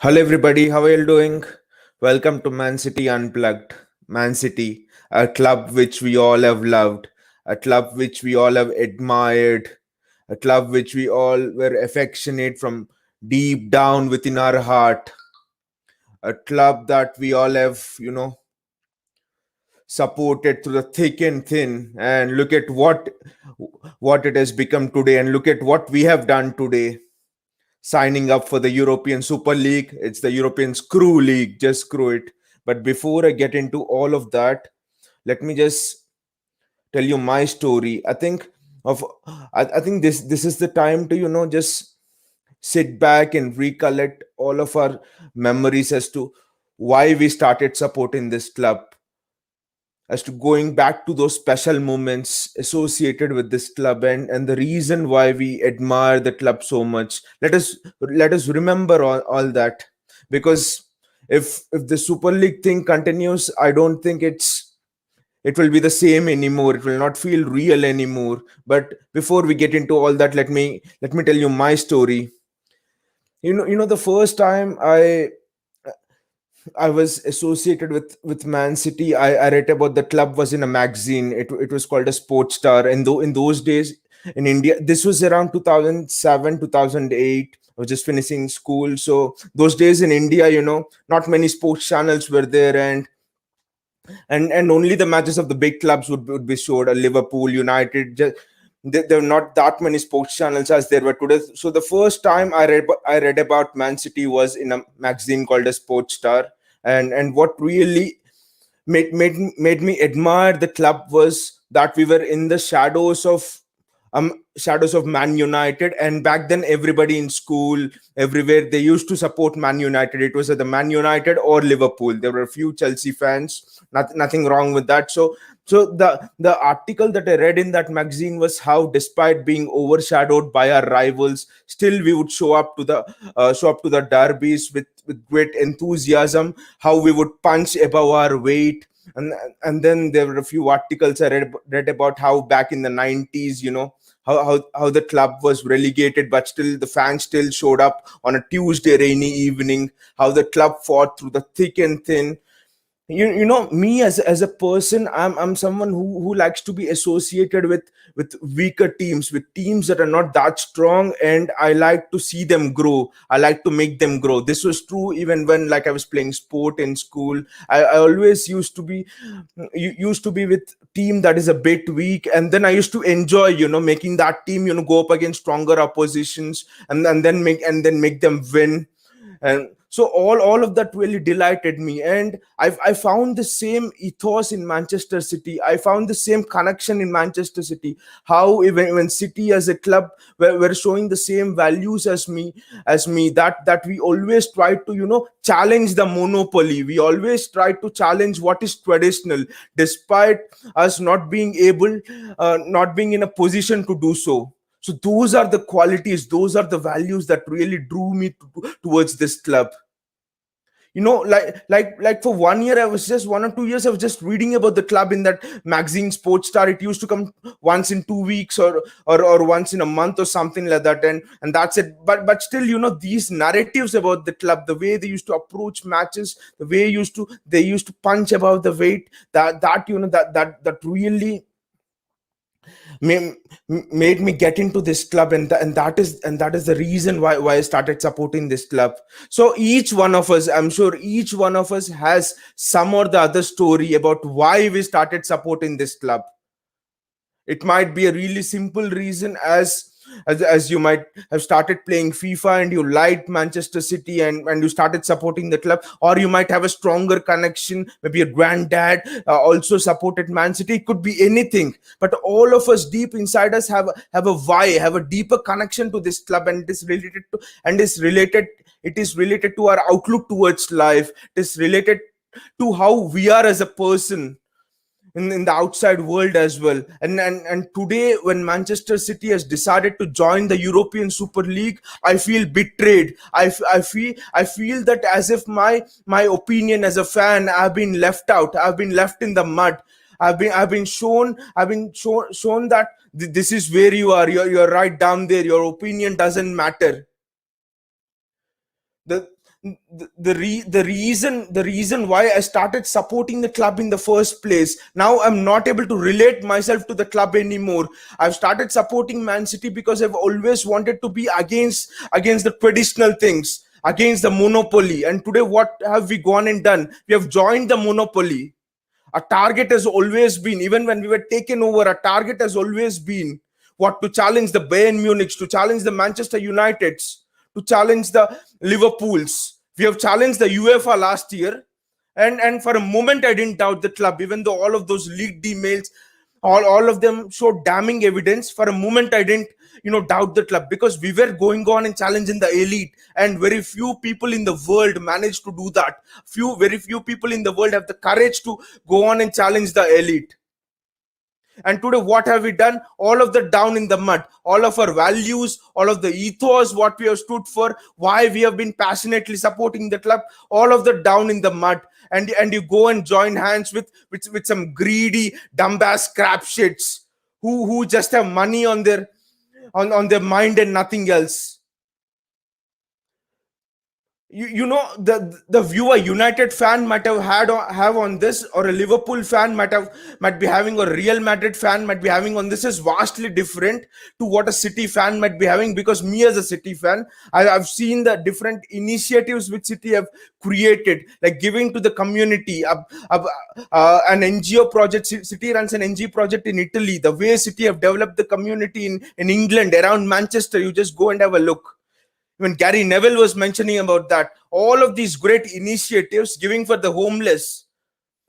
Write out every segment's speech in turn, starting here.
Hello, everybody. How are you doing? Welcome to Man City Unplugged. Man City, a club which we all have loved, a club which we all have admired, a club which we all were affectionate from deep down within our heart, a club that we all have, supported through the thick and thin. And look at what it has become today, and look at what we have done today signing up for the European Super League. It's the European Screw League. Just screw it. But before I get into all of that, let me just tell you my story. Of I think this is the time to just sit back and recollect all of our memories as to why we started supporting this club, as to going back to those special moments associated with this club, and the reason why we admire the club so much. Let us remember all that, because if the Super League thing continues, I don't think it will be the same anymore. It will not feel real anymore. But before we get into all that, let me tell you my story. The first time I was associated with Man City. I read about the club was in a magazine. It was called a Sports Star, and though in those days in India, this was around 2007 2008. I was just finishing school, so those days in India, not many sports channels were there, and only the matches of the big clubs would be showed. Liverpool, United. There were not that many sports channels as there were today. So the first time I read about Man City was in a magazine called a Sports Star, and what really made me admire the club was that we were in the shadows of Man United. And back then, everybody in school, everywhere, they used to support Man United. It was either Man United or Liverpool. There were a few Chelsea fans. Nothing wrong with that. So the article that I read in that magazine was how, despite being overshadowed by our rivals, still we would show up to the derbies with great enthusiasm. How we would punch above our weight. And then there were a few articles I read about how back in the 90s, how the club was relegated, but still the fans still showed up on a Tuesday rainy evening. How the club fought through the thick and thin. Me as a person, I'm someone who likes to be associated with weaker teams, with teams that are not that strong, and I like to see them grow. I like to make them grow. This was true even when, like, I was playing sport in school. I always used to be with team that is a bit weak, and then I used to enjoy making that team go up against stronger oppositions, and then make them win. And so all of that really delighted me, and I found the same ethos in Manchester City. I found the same connection in Manchester City. How even when City as a club were showing the same values as me, that we always try to challenge the monopoly. We always try to challenge what is traditional, despite us not being in a position to do so. So those are the qualities, those are the values that really drew me towards this club. Like for 1 year, I was just 1 or 2 years, I was just reading about the club in that magazine Sports Star. It used to come once in 2 weeks, or once in a month or something like that, and that's it. But still, these narratives about the club, the way they used to approach matches, the way they used to punch above the weight, that really ma- made me get into this club, and that is the reason why I started supporting this club. So each one of us, I'm sure each one of us has some or the other story about why we started supporting this club. It might be a really simple reason, as you might have started playing FIFA and you liked Manchester City, and you started supporting the club. Or you might have a stronger connection, maybe your granddad also supported Man City. It could be anything, but all of us deep inside us have a why, have a deeper connection to this club, and it is related to our outlook towards life. It is related to how we are as a person in the outside world as well. And today, when Manchester City has decided to join the European Super League, I feel betrayed. I feel that as if my opinion as a fan, I've been left out, I've been left in the mud. I've been shown that this is where you are. You're right down there. Your opinion doesn't matter. the reason why I started supporting the club in the first place. Now I'm not able to relate myself to the club anymore. I've started supporting Man City because I've always wanted to be against the traditional things, against the monopoly. And today, what have we gone and done? We have joined the monopoly. A target has always been, even when we were taken over, a target has always been what, to challenge the Bayern Munich, to challenge the Manchester Uniteds, to challenge the Liverpools. We have challenged the UEFA last year, and for a moment I didn't doubt the club, even though all of those leaked emails, all of them showed damning evidence. For a moment I didn't doubt the club, because we were going on and challenging the elite, and very few people in the world managed to do that. Very few people in the world have the courage to go on and challenge the elite. And today, what have we done? All of the down in the mud, all of our values, all of the ethos, what we have stood for, why we have been passionately supporting the club, all of the down in the mud. And you go and join hands with some greedy dumbass crap shits who just have money on their mind and nothing else. The view a United fan might have on this, or a Liverpool fan might be having, or a Real Madrid fan might be having on this, is vastly different to what a City fan might be having. Because me, as a City fan, I've seen the different initiatives which City have created, like giving to the community, an NGO project. City runs an NGO project in Italy. The way City have developed the community in England around Manchester, you just go and have a look. Even Gary Neville was mentioning about that. All of these great initiatives, giving for the homeless,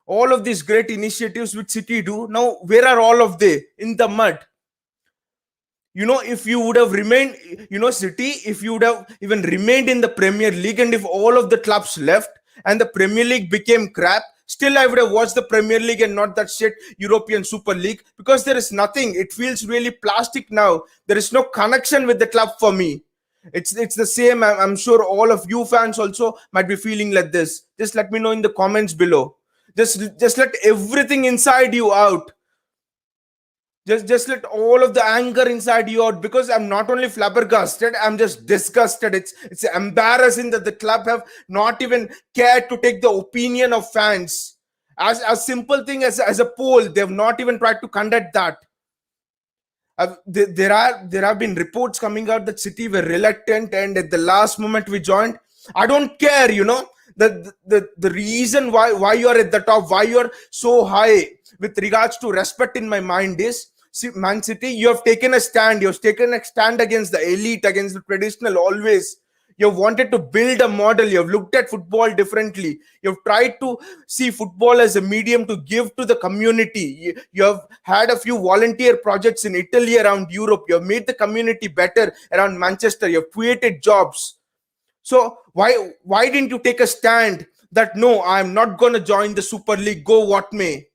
all of these great initiatives which City do, now where are all of they? In the mud. If you would have remained, City, if you would have even remained in the Premier League, and if all of the clubs left and the Premier League became crap, still I would have watched the Premier League and not that shit European Super League, because there is nothing. It feels really plastic now. There is no connection with the club for me. It's the same. I'm sure all of you fans also might be feeling like this. Just let me know in the comments below. Just let everything inside you out. Just let all of the anger inside you out, because I'm not only flabbergasted, I'm just disgusted. It's embarrassing that the club have not even cared to take the opinion of fans. As a simple thing as a poll, they have not even tried to conduct that. There have been reports coming out that City were reluctant, and at the last moment we joined. I don't care, the reason why you're at the top, why you're so high with regards to respect in my mind is, see, Man City, you have taken a stand. You've taken a stand against the elite, against the traditional always. You've wanted to build a model. You've looked at football differently. You've tried to see football as a medium to give to the community. You have had a few volunteer projects in Italy, around Europe. You have made the community better around Manchester. You have created jobs. So why didn't you take a stand that, no, I'm not going to join the Super League, go what may?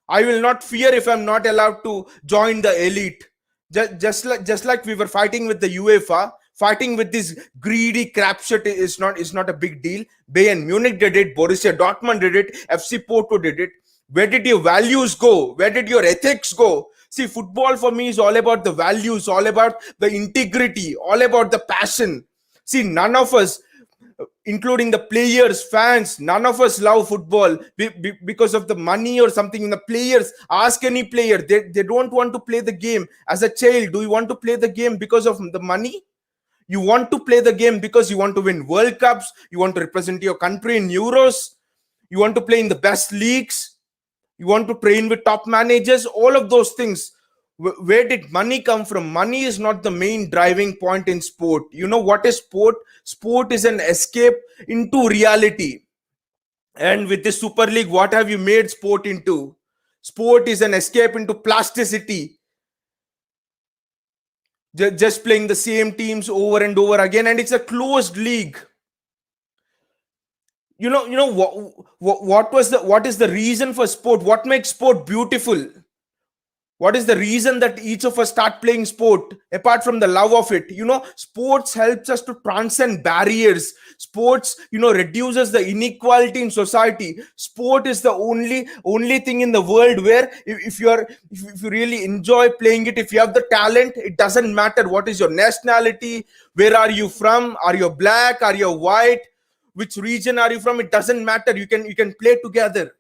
I will not fear if I'm not allowed to join the elite. Just like we were fighting with the UEFA, fighting with this greedy crap shit is not a big deal. Bayern Munich did it, Borussia Dortmund did it, FC Porto did it. Where did your values go? Where did your ethics go? See, football for me is all about the values, all about the integrity, all about the passion. See, none of us, including the players, fans, none of us love football because of the money or something. The players, ask any player, they don't want to play the game. As a child, do you want to play the game because of the money? You want to play the game because you want to win World Cups, you want to represent your country in Euros, you want to play in the best leagues, you want to train with top managers, all of those things. Where did money come from? Money is not the main driving point in sport. You know what is sport? Sport is an escape into reality. And with the Super League, what have you made sport into? Sport is an escape into plasticity. Just playing the same teams over and over again, and it's a closed league. What is the reason for sport? What makes sport beautiful? What is the reason that each of us start playing sport apart from the love of it? Sports helps us to transcend barriers. Sports reduces the inequality in society. Sport is the only thing in the world where if you really enjoy playing it, if you have the talent, it doesn't matter what is your nationality, where are you from, are you black, are you white, which region are you from, it doesn't matter. You can play together.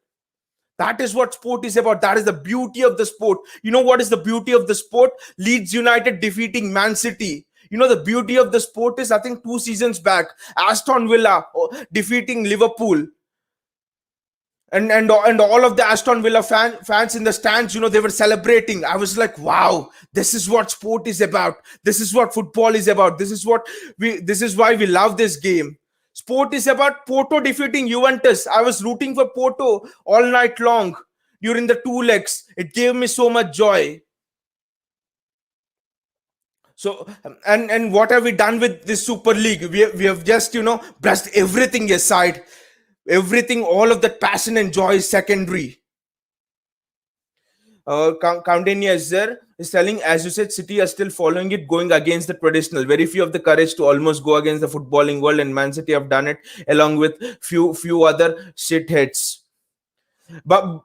That is what sport is about. That is the beauty of the sport. You know what is the beauty of the sport? Leeds United defeating Man City. You know the beauty of the sport is, I think 2 seasons back, Aston Villa defeating Liverpool. And all of the Aston Villa fans in the stands, they were celebrating. I was like, wow, this is what sport is about. This is what football is about. This is why we love this game. Sport is about Porto defeating Juventus. I was rooting for Porto all night long during the two legs. It gave me so much joy. So, and what have we done with this Super League? We have just, brushed everything aside. Everything, all of that passion and joy is secondary. Countania is there, is telling, as you said, City are still following it, going against the traditional. Very few have the courage to almost go against the footballing world, and Man City have done it along with few other shitheads. But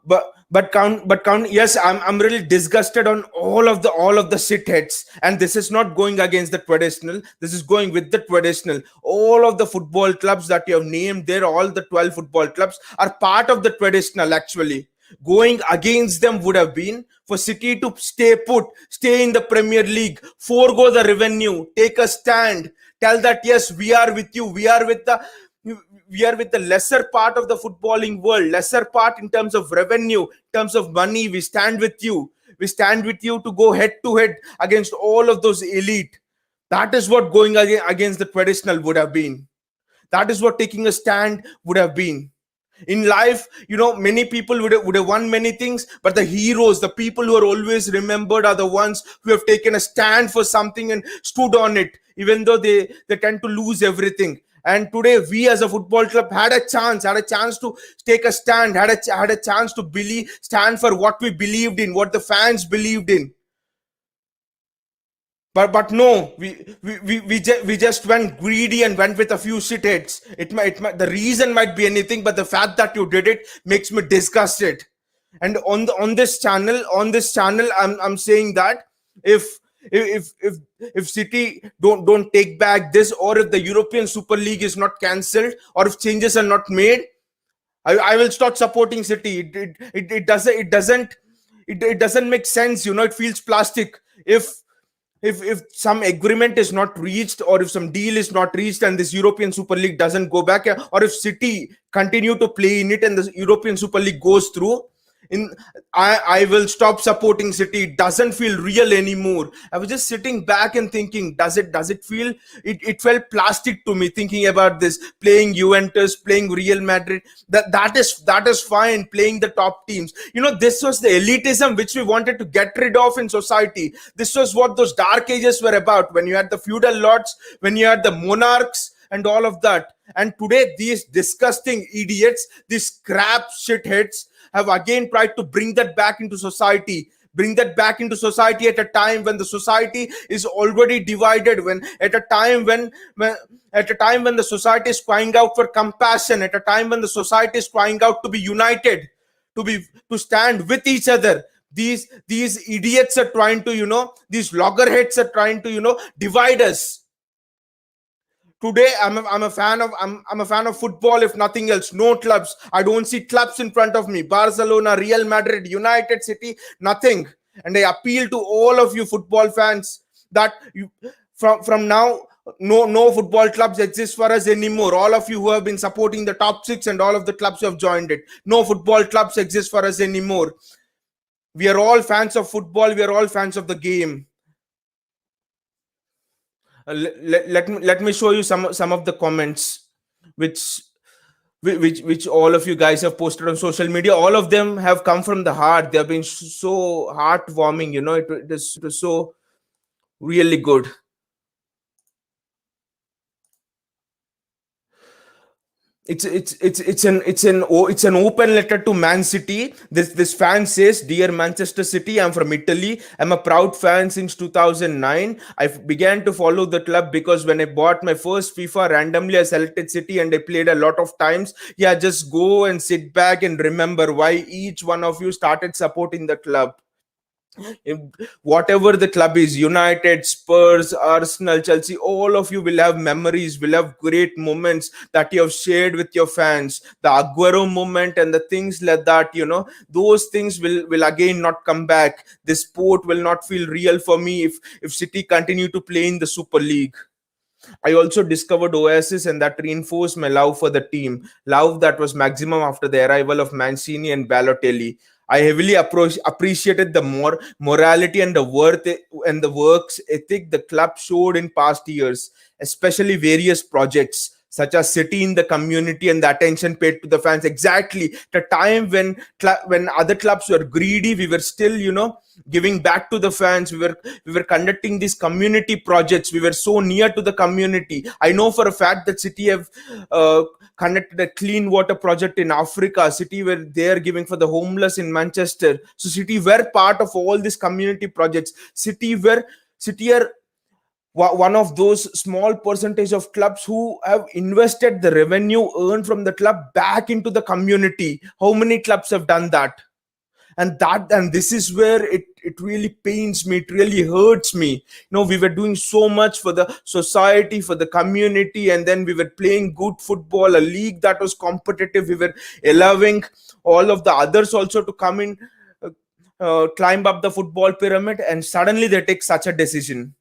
yes, I'm really disgusted on all of the shitheads, and this is not going against the traditional. This is going with the traditional. All of the football clubs that you have named there, all the 12 football clubs are part of the traditional. Actually, going against them would have been for City to stay put, stay in the Premier League, forego the revenue, take a stand, tell that yes, we are with you, we are with the lesser part of the footballing world, lesser part in terms of revenue, in terms of money. We stand with you. We stand with you to go head to head against all of those elite. That is what going against the traditional would have been. That is what taking a stand would have been. In life, many people would have won many things, but the heroes, the people who are always remembered, are the ones who have taken a stand for something and stood on it, even though they tend to lose everything. And today, we as a football club had a chance to take a stand, had a chance to stand for what we believed in, what the fans believed in. But no, we just went greedy and went with a few shitheads. It might, the reason might be anything, but the fact that you did it makes me disgusted. And on this channel, I'm saying that if if City don't take back this, or if the European Super League is not cancelled, or if changes are not made, I will start supporting City. It doesn't make sense. It feels plastic. If some agreement is not reached, or if some deal is not reached, and this European Super League doesn't go back, or if City continue to play in it and the European Super League goes through, in I will stop supporting City. It doesn't feel real anymore. I was just sitting back and thinking, does it feel, it felt plastic to me, thinking about this, playing Juventus, playing Real Madrid. That is fine, playing the top teams. This was the elitism which we wanted to get rid of in society. This was what those dark ages were about, when you had the feudal lords, when you had the monarchs, and all of that. And today, these disgusting idiots, these crap shitheads, have again tried to bring that back into society. Bring that back into society at a time when the society is already divided. When the society is crying out for compassion. At a time when the society is crying out to be united, to stand with each other. These idiots are trying to, these loggerheads are trying to, divide us. Today, I'm a fan of football, if nothing else. No clubs. I don't see clubs in front of me. Barcelona, Real Madrid, United City, nothing. And I appeal to all of you football fans that from now, no football clubs exist for us anymore. All of you who have been supporting the top six and all of the clubs who have joined it, no football clubs exist for us anymore. We are all fans of football. We are all fans of the game. Let me show you some of the comments which which all of you guys have posted on social media. All of them have come from the heart. They have been so heartwarming. It was so really good. It's an open letter to Man City. This fan says, "Dear Manchester City, I'm from Italy. I'm a proud fan since 2009. I began to follow the club because when I bought my first FIFA, randomly I selected City and I played a lot of times. Yeah, just go and sit back and remember why each one of you started supporting the club." If, whatever the club is, United, Spurs, Arsenal, Chelsea, all of you will have memories, will have great moments that you have shared with your fans. The Aguero moment and the things like that, those things will again not come back. This sport will not feel real for me if City continue to play in the Super League. I also discovered Oasis, and that reinforced my love for the team. Love that was maximum after the arrival of Mancini and Balotelli. I heavily appreciated the morality and the and the works ethic the club showed in past years, especially various projects such as City in the community and the attention paid to the fans. Exactly the time when other clubs were greedy, we were still giving back to the fans. We were conducting these community projects. We were so near to the community. I know for a fact that City have conducted a clean water project in Africa. City were there giving for the homeless in Manchester. So City were part of all these community projects. City are one of those small percentage of clubs who have invested the revenue earned from the club back into the community. How many clubs have done that? And this is where it really pains me, it really hurts me. We were doing so much for the society, for the community, and then we were playing good football, a league that was competitive. We were allowing all of the others also to come in, climb up the football pyramid, and suddenly they take such a decision.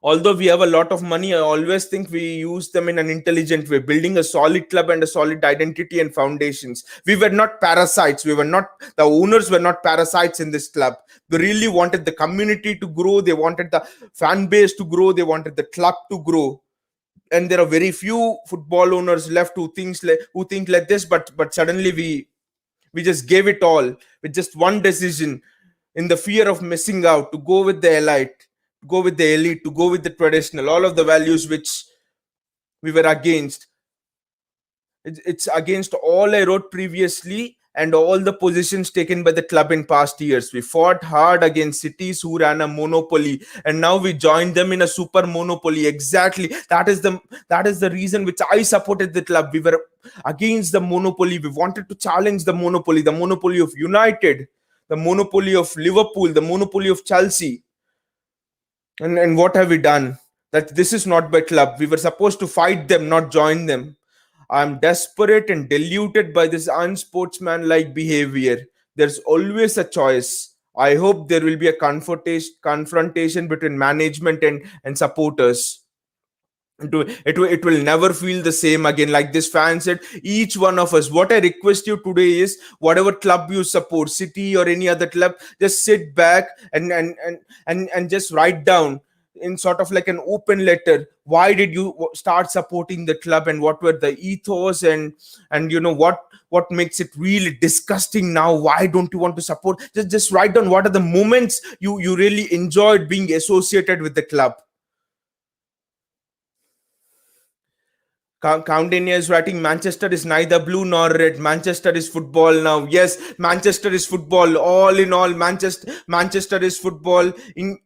Although we have a lot of money, I always think we use them in an intelligent way, building a solid club and a solid identity and foundations. We were not parasites. The owners were not parasites in this club. They really wanted the community to grow. They wanted the fan base to grow. They wanted the club to grow. And there are very few football owners left who think like this, but suddenly we just gave it all with just one decision, in the fear of missing out, to go with the elite, to go with the traditional, all of the values which we were against. It's against all I wrote previously and all the positions taken by the club in past years. We fought hard against cities who ran a monopoly, and now we joined them in a super monopoly. Exactly, that is the reason which I supported the club. We were against the monopoly. We wanted to challenge the monopoly of United, the monopoly of Liverpool, the monopoly of Chelsea. And what have we done? That this is not by club. We were supposed to fight them, not join them. I'm desperate and deluded by this unsportsmanlike behavior. There's always a choice. I hope there will be a confrontation between management and supporters. It will never feel the same again. Like this fan said, each one of us, what I request you today is, whatever club you support, City or any other club, just sit back and just write down in sort of like an open letter, why did you start supporting the club, and what were the ethos, and what makes it really disgusting now, why don't you want to support. Just write down what are the moments you really enjoyed being associated with the club. Countainia is writing, Manchester is neither blue nor red. Manchester is football now. Yes, Manchester is football. All in all, Manchester is football.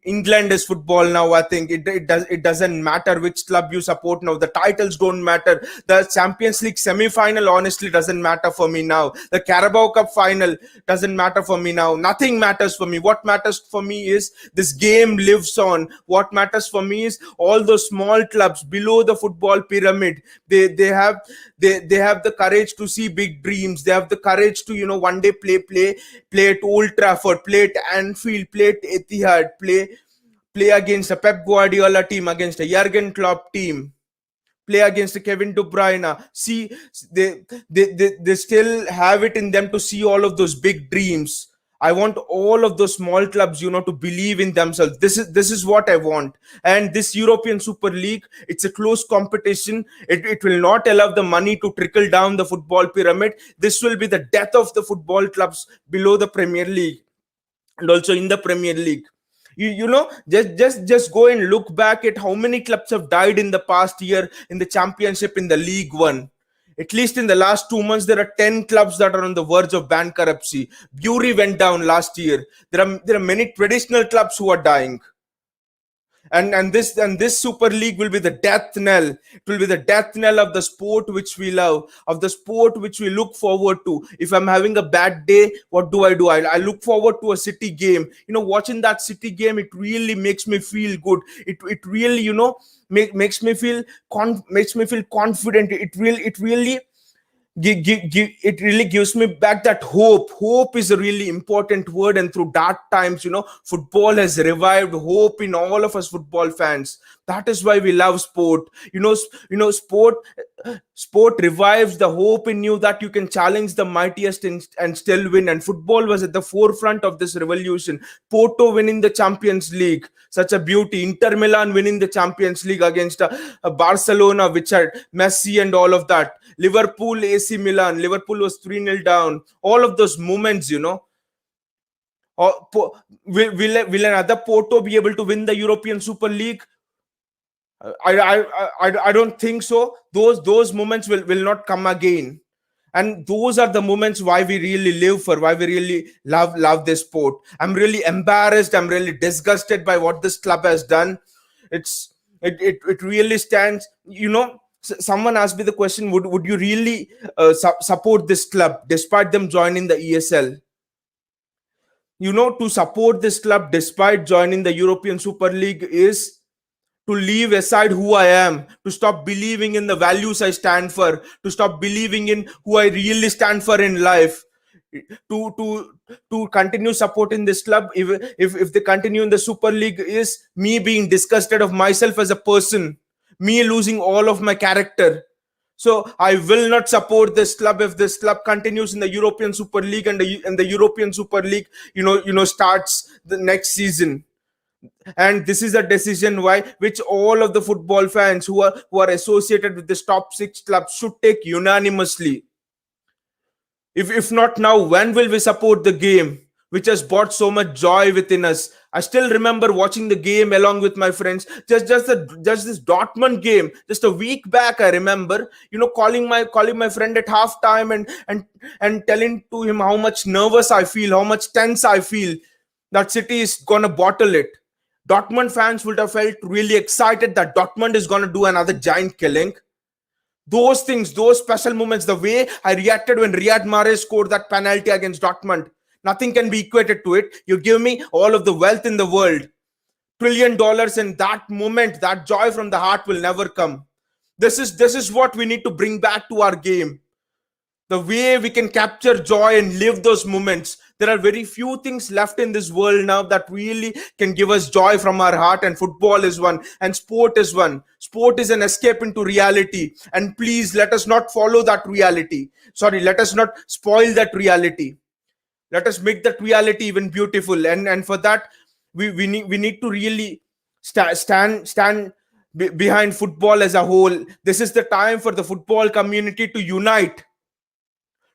England is football now. I think it doesn't matter which club you support now. The titles don't matter. The Champions League semi-final honestly doesn't matter for me now. The Carabao Cup final doesn't matter for me now. Nothing matters for me. What matters for me is this game lives on. What matters for me is all those small clubs below the football pyramid. They have the courage to see big dreams. They have the courage to one day play at Old Trafford, play at Anfield, play at Etihad, play against a Pep Guardiola team, against a Jurgen Klopp team, play against a Kevin De Bruyne. See, they still have it in them to see all of those big dreams. I want all of those small clubs, to believe in themselves. This is what I want. And this European Super League, it's a close competition. It will not allow the money to trickle down the football pyramid. This will be the death of the football clubs below the Premier League and also in the Premier League. Just go and look back at how many clubs have died in the past year in the Championship, in the League One. At least in the last 2 months, there are 10 clubs that are on the verge of bankruptcy. Bury went down last year. There are many traditional clubs who are dying. And this super league will be the death knell. It will be the death knell of the sport which we love, of the sport which we look forward to. If I'm having a bad day, what do? I look forward to a City game. Watching that City game, it really makes me feel good. It really, makes me feel makes me feel confident. It really it really gives me back that hope is a really important word. And through dark times, football has revived hope in all of us football fans. That is why we love sport. Sport revives the hope in you that you can challenge the mightiest and still win. And football was at the forefront of this revolution. Porto winning the Champions League, such a beauty. Inter Milan winning the Champions League against a Barcelona, which had Messi and all of that. Liverpool, AC Milan. Liverpool was 3-0 down. All of those moments, will another Porto be able to win the European Super League? I don't think so. Those moments will not come again. And those are the moments why we really live for, why we really love this sport. I'm really embarrassed, I'm really disgusted by what this club has done. It really stands, someone asked me the question, would you really support this club despite them joining the ESL? To support this club despite joining the European Super League is to leave aside who I am, to stop believing in the values I stand for, to stop believing in who I really stand for in life, to continue supporting this club. If they continue in the Super League, is me being disgusted of myself as a person, me losing all of my character. So I will not support this club if this club continues in the European Super League, and the European Super League, starts the next season. And this is a decision which all of the football fans who are associated with this top 6 clubs should take unanimously. If not now, when will we support the game which has brought so much joy within us? I still remember watching the game along with my friends. Just this Dortmund game, just a week back. I remember, calling my friend at halftime and telling to him how much nervous I feel, how much tense I feel. That City is gonna bottle it. Dortmund fans would have felt really excited that Dortmund is gonna do another giant killing. Those things, those special moments, the way I reacted when Riyad Mahrez scored that penalty against Dortmund, nothing can be equated to it. You give me all of the wealth in the world, $1 trillion, and that moment, that joy from the heart will never come. This is what we need to bring back to our game. The way we can capture joy and live those moments. There are very few things left in this world now that really can give us joy from our heart, and football is one, and sport is one. Sport is an escape into reality, and please let us not follow that reality. Sorry, let us not spoil that reality. Let us make that reality even beautiful, and for that we need to really stand behind football as a whole. This is the time for the football community to unite,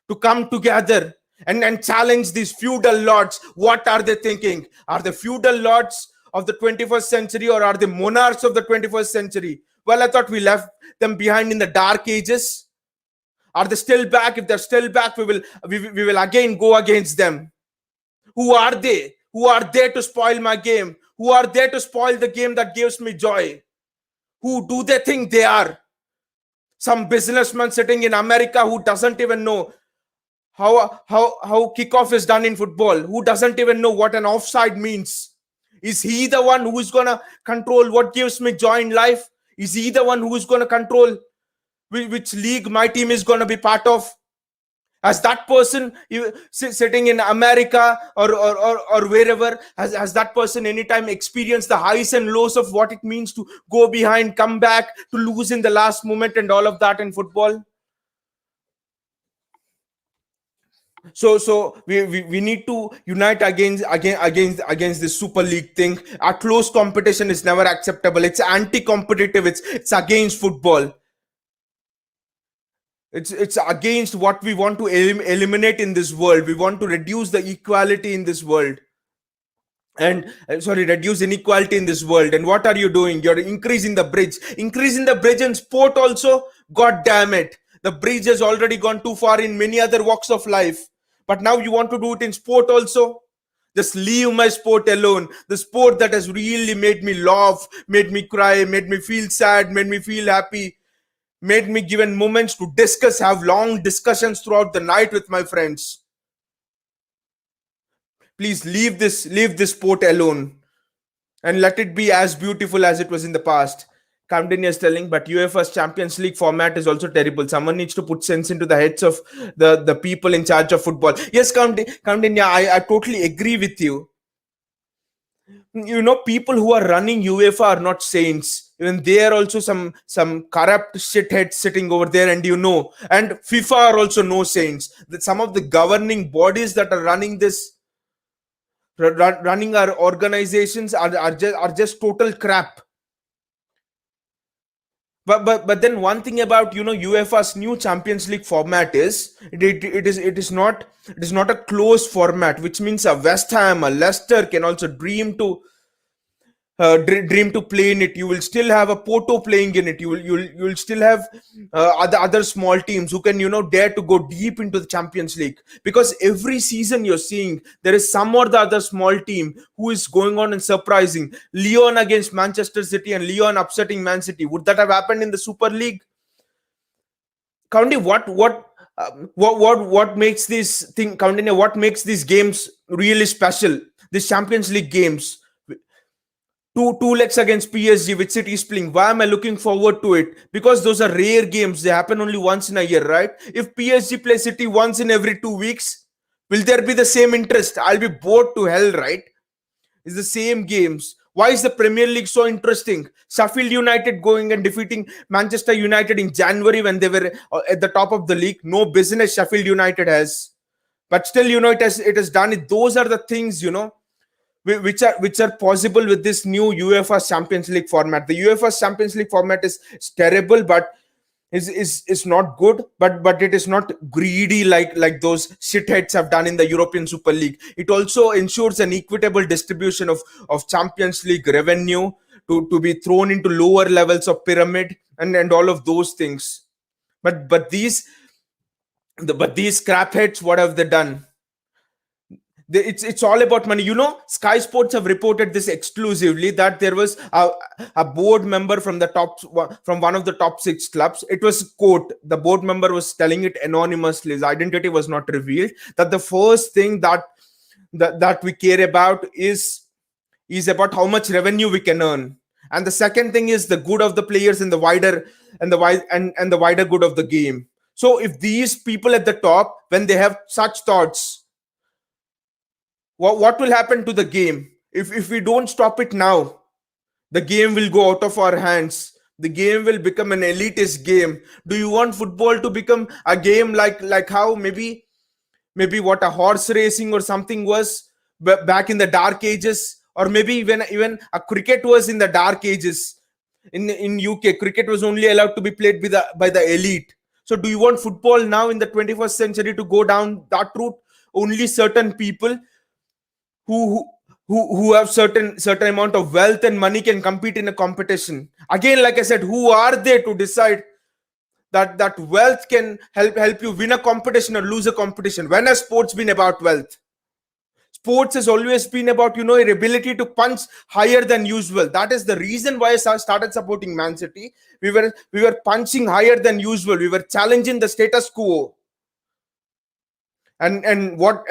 to come together and challenge these feudal lords. What are they thinking? Are the feudal lords of the 21st century, or are they monarchs of the 21st century? Well, I thought we left them behind in the dark ages. Are they still back? If they're still back, we will again go against them. Who are they? Who are they to spoil my game? Who are they to spoil the game that gives me joy? Who do they think they are? Some businessman sitting in America who doesn't even know how kickoff is done in football, who doesn't even know what an offside means. Is he the one who is gonna control what gives me joy in life? Is he the one who is gonna control which league my team is gonna be part of? Has that person sitting in America or wherever, has that person anytime experienced the highs and lows of what it means to go behind, come back, to lose in the last moment, and all of that in football? So we need to unite against this Super League thing. A close competition is never acceptable. It's anti-competitive. It's against football. It's against what we want to eliminate in this world. We want to reduce the equality in this world. And reduce inequality in this world. And what are you doing? You're increasing the bridge in sport also. God damn it, the bridge has already gone too far in many other walks of life, but now you want to do it in sport also. Just leave my sport alone. The sport that has really made me laugh, made me cry, made me feel sad, made me feel happy, made me given moments to discuss, have long discussions throughout the night with my friends. Please leave this sport alone and let it be as beautiful as it was in the past. Camden is telling, but UEFA's Champions League format is also terrible. Someone needs to put sense into the heads of the people in charge of football. Yes, Camden, yeah, I totally agree with you. People who are running UEFA are not saints. Even they are also some corrupt shitheads sitting over there, and FIFA are also no saints. That some of the governing bodies that are running running our organizations are just total crap. But then one thing about UEFA's new Champions League format is it is not a closed format, which means a West Ham, a Leicester can also dream to play in it. You will still have a Porto playing in it. You will still have other small teams who can dare to go deep into the Champions League, because every season you're seeing there is some or the other small team who is going on and surprising. Lyon against Manchester City and Lyon upsetting Man City. Would that have happened in the Super League? County, what makes this thing, County, what makes these games really special? These Champions League games, two legs against PSG with City is playing. Why am I looking forward to it? Because those are rare games. They happen only once in a year, right? If PSG plays City once in every 2 weeks, will there be the same interest? I'll be bored to hell, right? It's the same games. Why is the Premier League so interesting? Sheffield United going and defeating Manchester United in January when they were at the top of the league. No business Sheffield United has, but still, it has done it. Those are the things, which are possible with this new UEFA Champions League format. The UEFA Champions League format is terrible, but is not good, but it is not greedy like those shitheads have done in the European Super League. It also ensures an equitable distribution of Champions League revenue to be thrown into lower levels of pyramid and all of those things. But these crapheads, what have they done? It's all about money. Sky Sports have reported this exclusively, that there was a board member from one of the top six clubs. It was quote, the board member was telling it anonymously, his identity was not revealed, that the first thing that we care about is about how much revenue we can earn, and the second thing is the good of the players and the wider good of the game. So if these people at the top, when they have such thoughts, what will happen to the game? If we don't stop it now, the game will go out of our hands. The game will become an elitist game. Do you want football to become a game like how maybe what a horse racing or something was back in the dark ages, or maybe even a cricket was in the dark ages? In UK, cricket was only allowed to be played by the elite. So do you want football now in the 21st century to go down that route? Only certain people who who have certain amount of wealth and money can compete in a competition. Again, like I said, who are they to decide that wealth can help you win a competition or lose a competition? When has sports been about wealth? Sports has always been about your ability to punch higher than usual. That is the reason why I started supporting Man City. We were punching higher than usual. We were challenging the status quo. And what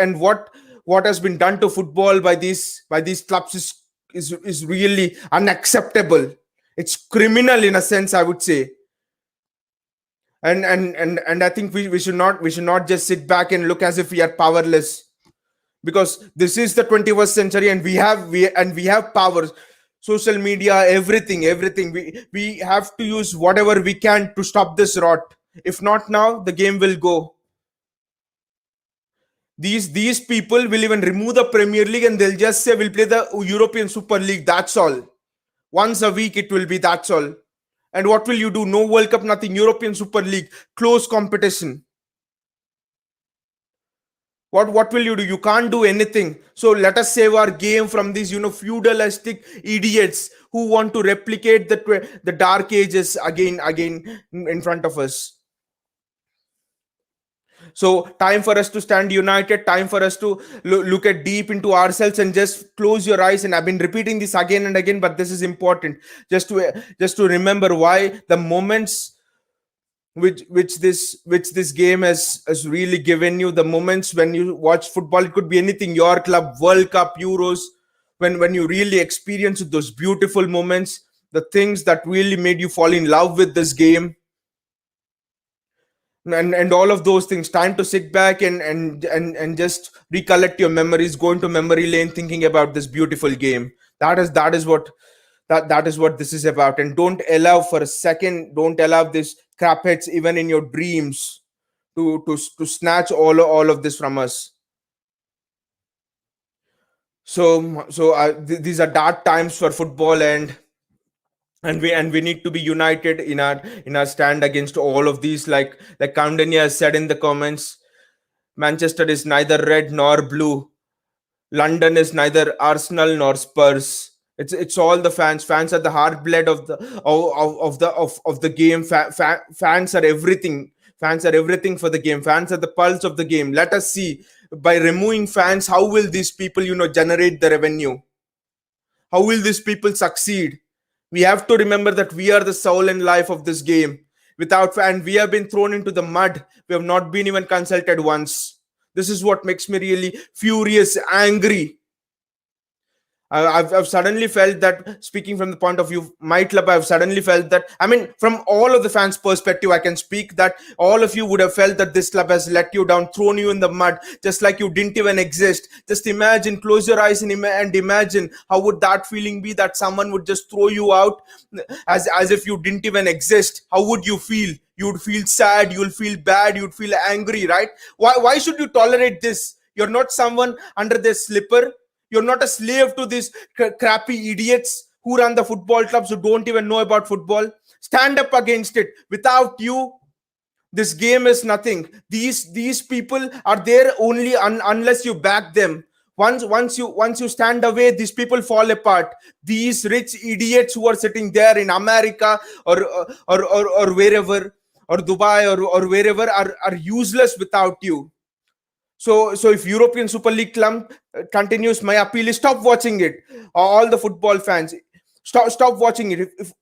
has been done to football by these clubs is really unacceptable. It's criminal in a sense, I would say. And I think we should not just sit back and look as if we are powerless, because this is the 21st century, and we have powers. Social media, everything, we have to use whatever we can to stop this rot. If not now, the game will go. These people will even remove the Premier League, and they'll just say we'll play the European Super League. That's all. Once a week it will be. That's all. And what will you do? No World Cup, nothing. European Super League, close competition. What will you do? You can't do anything. So let us save our game from these feudalistic idiots who want to replicate the dark ages again in front of us. So time for us to stand united, time for us to look at deep into ourselves and just close your eyes. And I've been repeating this again and again, but this is important, just to remember why the moments which this game has really given you, the moments when you watch football. It could be anything, your club, World Cup, Euros, when you really experience those beautiful moments, the things that really made you fall in love with this game, and all of those things. Time to sit back and just recollect your memories, go into memory lane, thinking about this beautiful game. That is what this is about. And don't allow for a second, don't allow this crap hits even in your dreams to snatch all of this from us. These are dark times for football, and we need to be united in our stand against all of these. Like Kandanya has said in the comments, Manchester is neither red nor blue. London is neither Arsenal nor Spurs. It's all the fans. Fans are the heartblood of the game. Fans are everything. Fans are everything for the game. Fans are the pulse of the game. Let us see, by removing fans, how will these people generate the revenue? How will these people succeed? We have to remember that we are the soul and life of this game. Without fans, we have been thrown into the mud. We have not been even consulted once. This is what makes me really furious, angry. I've suddenly felt that, speaking from the point of view of my club, I've suddenly felt that, I mean, from all of the fans' perspective, I can speak that all of you would have felt that this club has let you down, thrown you in the mud, just like you didn't even exist. Just imagine, close your eyes and imagine how would that feeling be, that someone would just throw you out as if you didn't even exist. How would you feel? You would feel sad, you'll feel bad, you'd feel angry, right? Why should you tolerate this? You're not someone under their slipper. You're not a slave to these crappy idiots who run the football clubs, who don't even know about football. Stand up against it. Without you, this game is nothing. These people are there only unless you back them. Once you stand away, these people fall apart. These rich idiots who are sitting there in America or wherever, or Dubai, or wherever, are useless without you. So if European Super League club continues, my appeal is stop watching it. All the football fans, stop watching it. If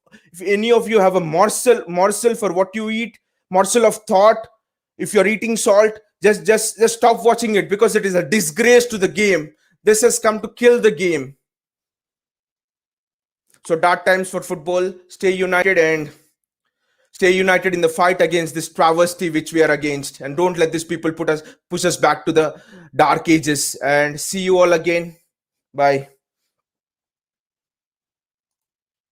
any of you have a morsel for what you eat, morsel of thought, if you're eating salt, just stop watching it, because it is a disgrace to the game. This has come to kill the game. So dark times for football. Stay united, and stay united in the fight against this travesty which we are against, and don't let these people push us back to the dark ages. And see you all again. Bye.